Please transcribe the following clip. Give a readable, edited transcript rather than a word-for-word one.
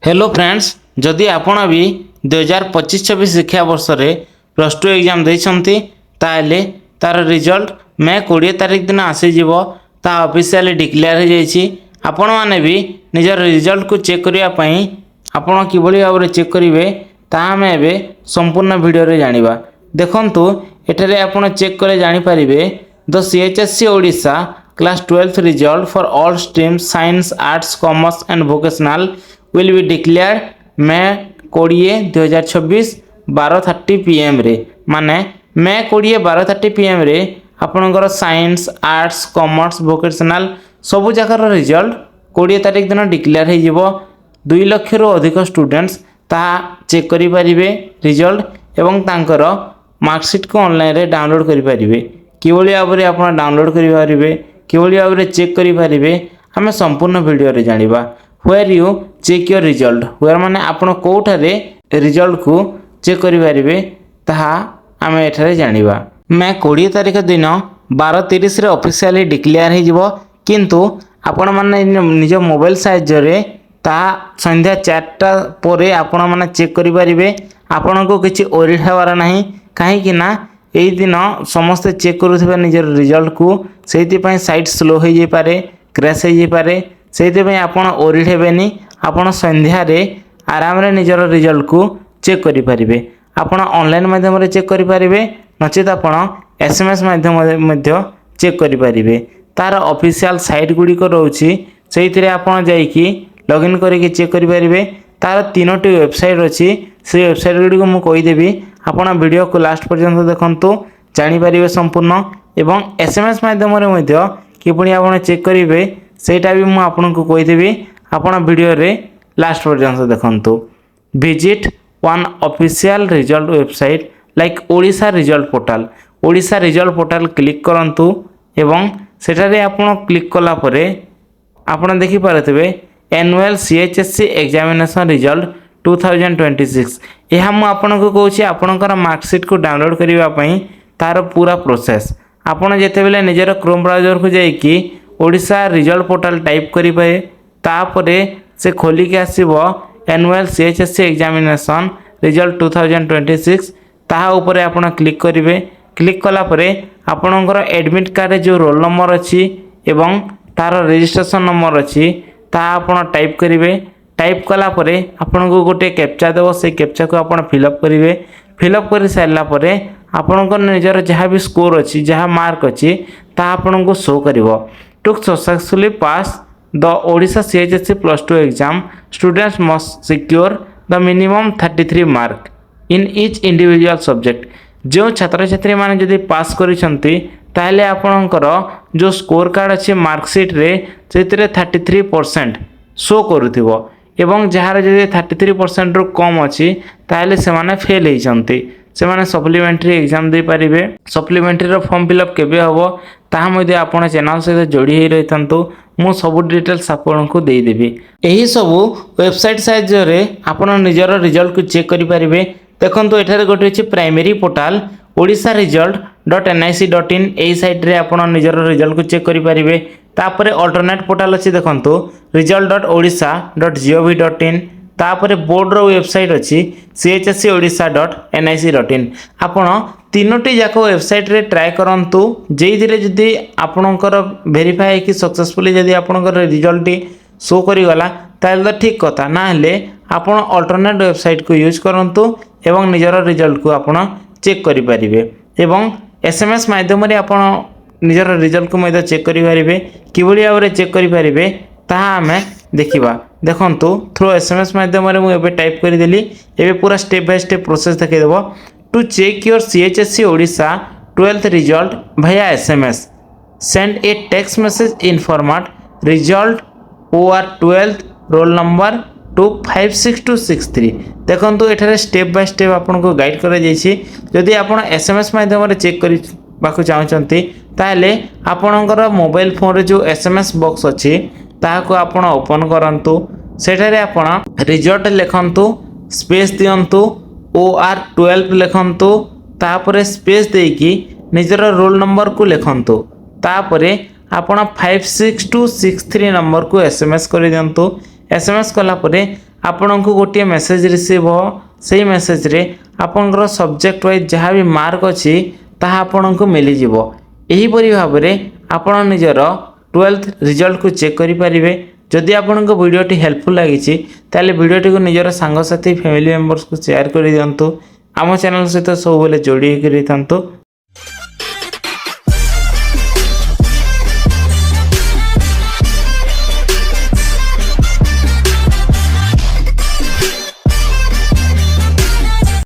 Hello friends, जदि आपण भी 2025-26 शिक्षा वर्ष में प्लस टू एग्जाम देइछंती ताले तार रिजल्ट मे 20 तारिख दिन आसीजिव ता ऑफिशियली डिक्लेयर हो जाइछि। आपण माने भी निजर रिजल्ट को चेक करिया पई आपण किबोली भाबरे चेक करिवे ता हमें एबे संपूर्ण वीडियो रे जानिबा। देखंतु एठारे आपण चेक करे जानि परिबे the CHSC Odisha class 12th result for all streams science arts commerce and vocational will be declared may 20 2026 12:30 PM रे। माने मे 20 12:30 PM रे आपणकर साइंस आर्ट्स कॉमर्स वोकेशनल सबु जगार रिजल्ट 20 तारिख दिन डिक्लेयर हो जिवो। 2 लाख रु अधिक स्टूडेंट्स ता चेक करि परिबे रिजल्ट एवं तांकर मार्कशीट को ऑनलाइन रे डाउनलोड करि परिबे। किबोली भाबरे आपण डाउनलोड करि परिबे, किबोली भाबरे चेक करि परिबे, हमें संपूर्ण वीडियो रे जानिबा। Where you check your result, where माने आपण कोठारे रिजल्ट को चेक करि परिबे ताहा हमें एठारे जानिबा। मैं 20 तारिख दिन 12:30 रे ऑफिशियली डिक्लेयर हो जिवो, किंतु आपण माने निज मोबाइल साइज रे ता संध्या 4टा परे आपण माने चेक करि परिबे। आपण को किछि ओरी हेवार नाही, काहे कि ना एई दिन समस्त चेक करूथिबे निजर रिजल्ट को, सेति पई साइट स्लो हो जे पारे, क्रैश हो जे पारे, सेति पई आपण ओरी हेबेनी। आपण संध्या रे आराम रे निजर रिजल्ट को चेक करि परिबे। आपण ऑनलाइन माध्यम रे चेक करि परिबे, नचित आपण एसएमएस माध्यम मध्ये चेक करि परिबे। तार ऑफिशियल साइट गुडी को रहउची, सेइथिरे आपण जाई कि लॉगिन करिके चेक करि परिबे। तार 3टी वेबसाइट अछि, से वेबसाइट गुडी को मु कहि देबी। आपण वीडियो को लास्ट पर्यंत देखंतु, जानि परिबे संपूर्ण। एवं एसएमएस माध्यम रे मध्ये किपणी आपण चेक करिवे सेटा भी मु आपन को कहि देबी। आपण वीडियो रे लास्ट पर्यंत देखंतु। Visit one official result website like Odisha result portal. Odisha result portal click करंतु एवं सेटारे आपण क्लिक कला परे आपण देखि पारथिबे एनुअल सीएचएससी एग्जामिनेशन रिजल्ट 2026। यह मु आपन को कहूछि आपनकर मार्कशीट को डाउनलोड करिवा पई तार पूरा प्रोसेस। आपण जेते बेले निजर क्रोम ब्राउजर को जाई कि ओडिशा रिजल्ट पोर्टल टाइप करि पाए, तापरे से खोली के आसीबो एनुअल सीएचएससी एग्जामिनेशन रिजल्ट 2026। ताहा ऊपर आपण क्लिक करिवे। क्लिक कला परे आपनकर एडमिट कार्ड रे जो रोल नंबर अछि एवं तार रजिस्ट्रेशन नंबर अछि ता आपण टाइप करिवे। टाइप कला परे आपण को गोटे कैप्चा देबो, से कैप्चा को आपण फिलअप करिवे। फिलअप करि सारला परे आपण को निजर जहाँ भी स्कोर अछि, जहाँ मार्क अछि ता आपण को शो करिवो। To successfully pass the Odisha CHSC plus 2 exam students must secure the minimum 33 mark in each individual subject. जो छात्र छात्री माने जदि पास करिसंती ताले आपणकर जो स्कोर कार्ड अछि मार्कशीट रे सेतिरे 33% शो करूथिबो एवं जहार जदि 33% रो कम अछि ताले से माने फेल हेइसंती, से माने सप्लीमेंटरी एग्जाम दे परिबे। सप्लीमेंटरी रो फॉर्म फिलअप केबे हबो ताहा मध्ये आपण चैनल से जोड़ी हे रहितंतु, मु सब डिटेल्स आपन को दे देबी। एही सब वेबसाइट साइज रे आपण निजर रिजल्ट को चेक करि परिबे। देखंतु एठारे गोटे अछि प्राइमरी पोर्टल ओडिशा result.nic.in। एही साइट रे आपण निजर रिजल्ट को चेक करि परिबे। तापरे अल्टरनेट पोर्टल अछि देखंतु result.odisha.gov.in। तापरे बोर्ड रो वेबसाइट अछि chscodisha.nic.in। आपण तीनोटी जाको वेबसाइट रे ट्राई करंतु, जेई दिरे जदी आपणकर वेरीफाई कि सक्सेसफुली जदी आपणकर रिजल्ट शो करि गला ताले तो ठीक कथा, ना हले आपण अल्टरनेट वेबसाइट को यूज करंतु एवं निजर रिजल्ट को आपण चेक करि परिबे। एवं एसएमएस माध्यम रे आपण निजर रिजल्ट को मध्य चेक करि परिबे। किबोली भाबरे चेक करि परिबे ताहा हमें देखिबा। देखंतु थ्रू एसएमएस माध्यम रे मु एबे टाइप करि देली। एबे पूरा स्टेप बाय स्टेप प्रोसेस देखै देबो। To check your CHSC Odisha 12th result via SMS, send a text message in format result or 12th roll number to 56263। देखंतु एठारे स्टेप बाय स्टेप आपन को गाइड करा जायछि। जदि आपन एसएमएस माध्यम रे चेक करि बाकु चाहचंती ताले आपनकर मोबाइल फोन रे जो एसएमएस बॉक्स अछि ताहा को आपन ओपन करंतु। सेठारे आपन रिजल्ट लिखंतु, स्पेस दियंतु, OR12 लिखंतु, तापरे स्पेस देकी निजर रोल नंबर को लिखंतु। तापरे आपण 56263 नंबर को एसएमएस कर दियंतु। एसएमएस कला परे ଆପଣଙ୍କୁ ଗୋଟିଏ ମେସେଜ ରିସିଭ୍ ହେବ। ସେଇ ମେସେଜରେ ଆପଣଙ୍କର ସବଜେକ୍ଟ ୱାଇଜ୍ ଯାହା ବି ମାର୍କ ଅଛି ତାହା ଆପଣଙ୍କୁ ମିଳିଯିବ। ଏହିପରି ଭାବରେ ଆପଣ ନିଜର 12th ରିଜଲ୍ଟକୁ ଚେକ୍ କରିପାରିବେ। ଯଦି ଆପଣଙ୍କ ଭିଡ଼ିଓଟି ହେଲ୍ପଫୁଲ୍ ଲାଗିଛି ତାହେଲେ ଭିଡ଼ିଓଟିକୁ ନିଜର ସାଙ୍ଗସାଥି ଫ୍ୟାମିଲି ମେମ୍ବର୍ସକୁ ସେୟାର କରିଦିଅନ୍ତୁ। ଆମ ଚ୍ୟାନେଲ ସହିତ ସବୁବେଳେ ଯୋଡ଼ି ହୋଇକି ରହିଥାନ୍ତୁ।